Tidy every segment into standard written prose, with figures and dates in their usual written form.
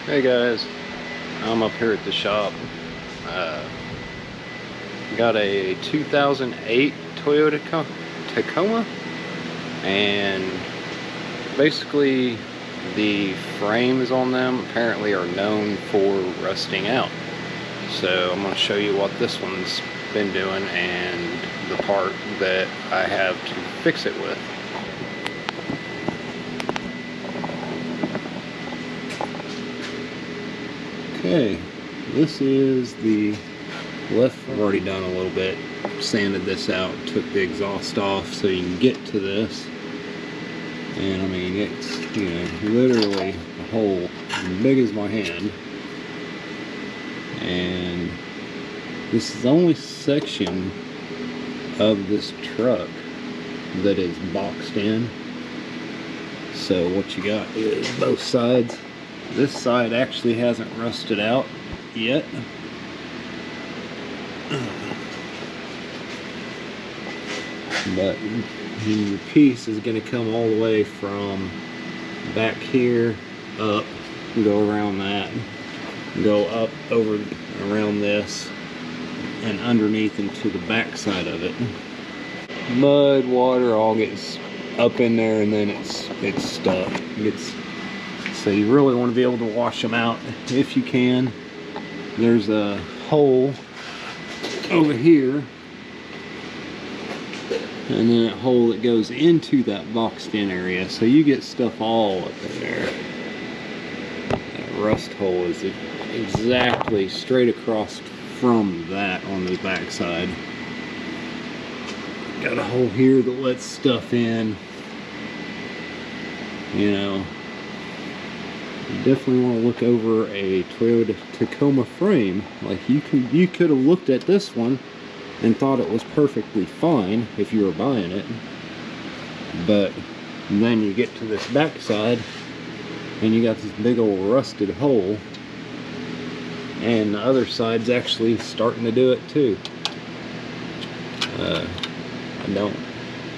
Hey guys, I'm up here at the shop. Got a 2008 Toyota Tacoma, and basically the frames on them apparently are known for rusting out. So I'm going to show you what this one's been doing and the part that I have to fix it with. Okay, this is the left. I've already done a little bit, sanded this out, took the exhaust off so you can get to this. And I mean, it's, you know, literally a hole as big as my hand. And this is the only section of this truck that is boxed in. So what you got is both sides. This side actually hasn't rusted out yet. But your piece is going to come all the way from back here up, go around that, go up over around this, and underneath into the back side of it. Mud, water all gets up in there, and then it's stuck. So you really want to be able to wash them out if you can. There's a hole over here, and then a hole that goes into that boxed in area, so you get stuff all up in there. That rust hole is exactly straight across from that on the back side. Got a hole here that lets stuff in. You know, you definitely want to look over a Toyota Tacoma frame. Like you could have looked at this one and thought it was perfectly fine if you were buying it, but then you get to this back side and you got this big old rusted hole, and the other side's actually starting to do it too.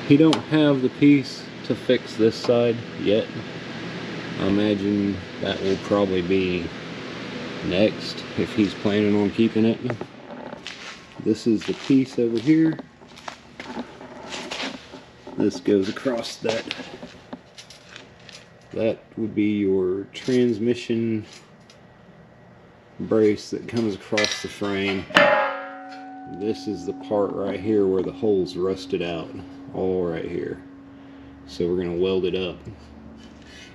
He don't have the piece to fix this side yet. I imagine that will probably be next if he's planning on keeping it. This is the piece over here. This goes across that. That would be your transmission brace that comes across the frame. This is the part right here where the hole's rusted out, all right here. So we're going to weld it up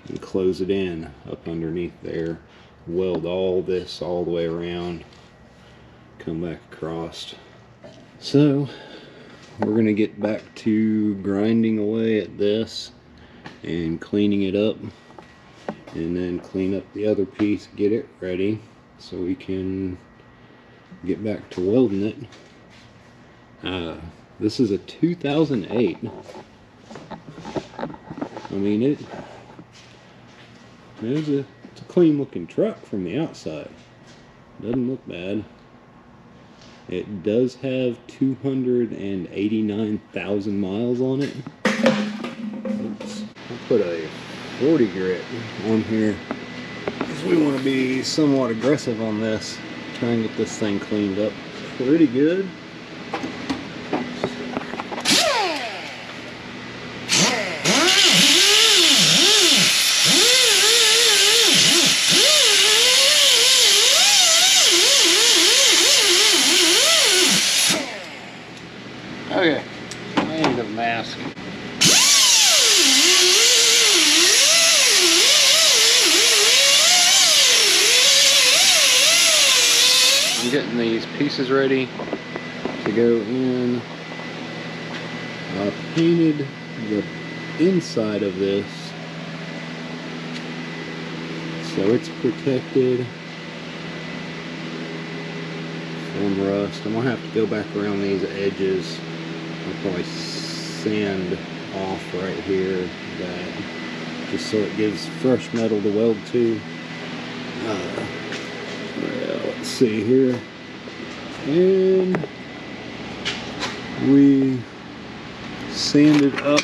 and close it in up underneath there. Weld all this all the way around, come back across. So we're going to get back to grinding away at this and cleaning it up, and then clean up the other piece, get it ready so we can get back to welding it. This is a 2008. I mean, it's a clean looking truck from the outside. Doesn't look bad. It does have 289,000 miles on it. Oops. I'll put a 40 grit on here because we want to be somewhat aggressive on this. Try and get this thing cleaned up pretty good. Okay, and the mask. I'm getting these pieces ready to go in. I painted the inside of this so it's protected from rust. I'm gonna have to go back around these edges. I'll probably sand off right here, that just so it gives fresh metal to weld to. Well, let's see here, and we sanded up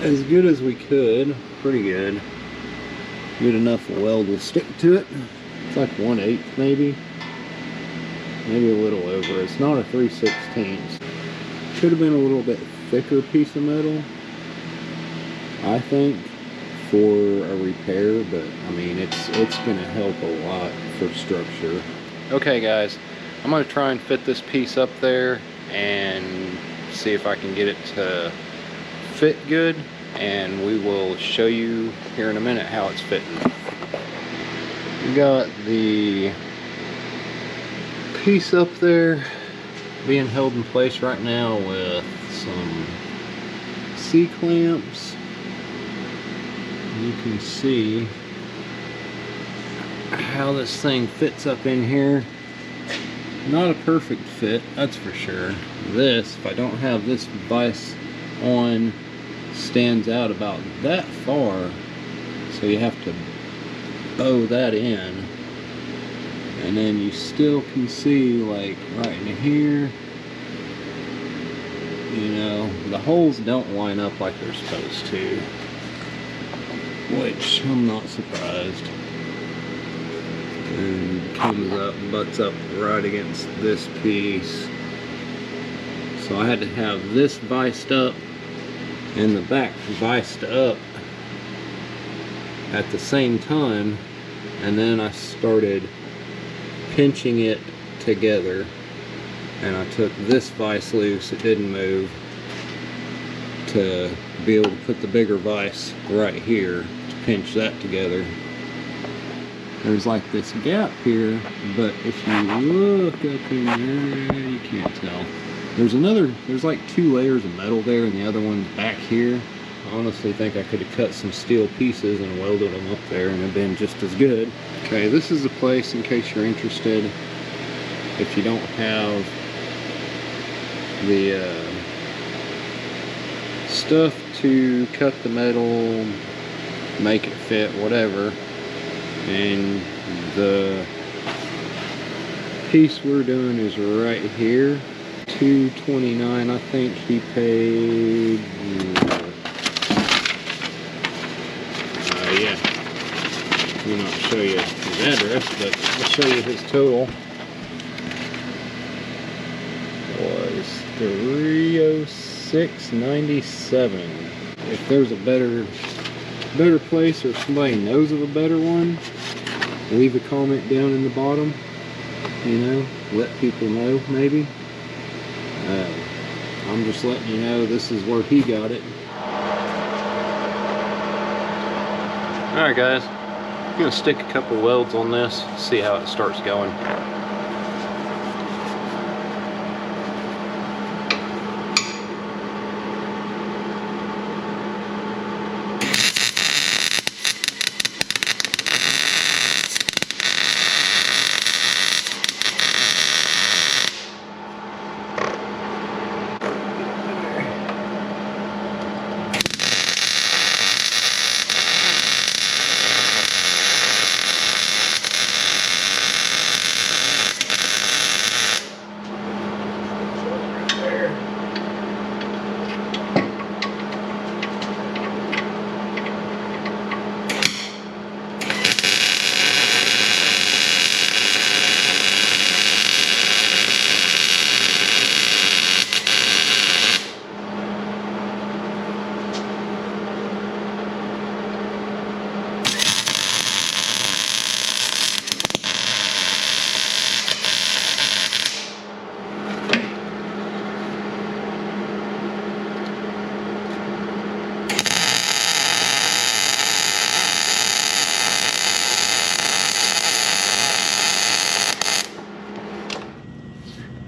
as good as we could, pretty good. Good enough weld will stick to it. It's like 1/8 maybe. Maybe a little over. It's not a 3/16. Could have been a little bit thicker piece of metal, I think, for a repair, but I mean it's gonna help a lot for structure. Okay guys, I'm gonna try and fit this piece up there and see if I can get it to fit good, and we will show you here in a minute how it's fitting. We got the piece up there being held in place right now with some C-clamps. You can see how this thing fits up in here. Not a perfect fit, that's for sure. This, if I don't have this vise on, stands out about that far, so you have to bow that in, and then you still can see, like right in here, you know, the holes don't line up like they're supposed to, which I'm not surprised. And comes up, butts up right against this piece. So I had to have this viced up and the back viced up at the same time, and then I started pinching it together, and I took this vise loose, it didn't move, to be able to put the bigger vise right here to pinch that together. There's like this gap here, but if you look up in there, you can't tell. There's like 2 layers of metal there, and the other one's back here. I honestly think I could have cut some steel pieces and welded them up there and it'd been just as good. Okay, this is the place in case you're interested. If you don't have the stuff to cut the metal, make it fit, whatever, and the piece we're doing is right here, $229. I think he paid, yeah, I'll not show you his address, but I'll show you his total. Was $306.97. If there's a better place, or somebody knows of a better one, leave a comment down in the bottom, you know, let people know maybe. I'm just letting you know this is where he got it. Alright guys, I'm going to stick a couple welds on this, see how it starts going.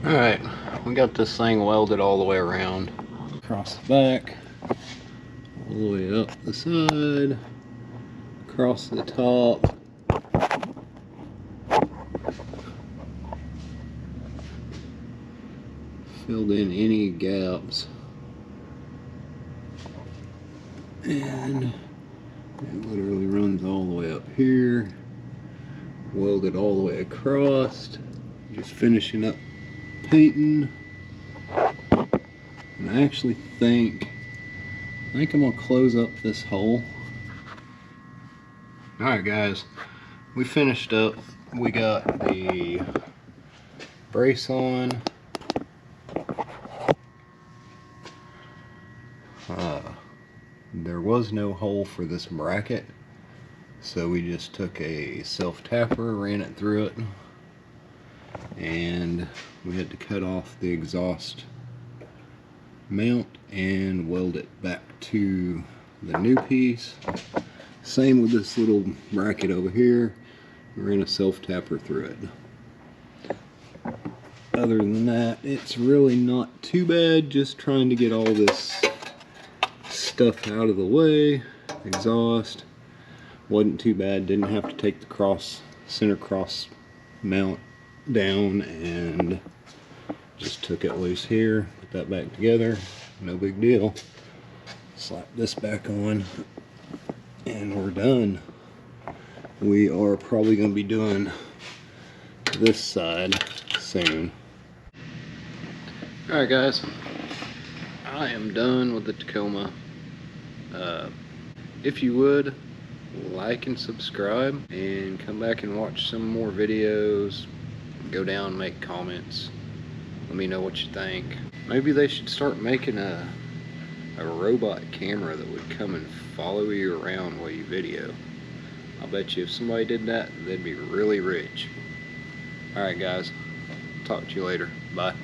Alright, we got this thing welded all the way around. Across the back, all the way up the side, across the top. Filled in any gaps. And it literally runs all the way up here. Welded all the way across. Just finishing up painting. And I actually think I'm gonna close up this hole Alright guys, we finished up. We got the brace on. There was no hole for this bracket, so we just took a self-tapper, ran it through it, and we had to cut off the exhaust mount and weld it back to the new piece. Same with this little bracket over here. We ran a self-tapper through it. Other than that, it's really not too bad, just trying to get all this stuff out of the way. Exhaust wasn't too bad, didn't have to take the center cross mount down, and just took it loose here, put that back together, no big deal. Slap this back on and we're done. We are probably going to be doing this side soon. Alright guys, I am done with the Tacoma. If you would, like and subscribe, and come back and watch some more videos. Go down, make comments, let me know what you think. Maybe they should start making a robot camera that would come and follow you around while you video. I'll bet you if somebody did that, they'd be really rich. Alright guys, talk to you later. Bye.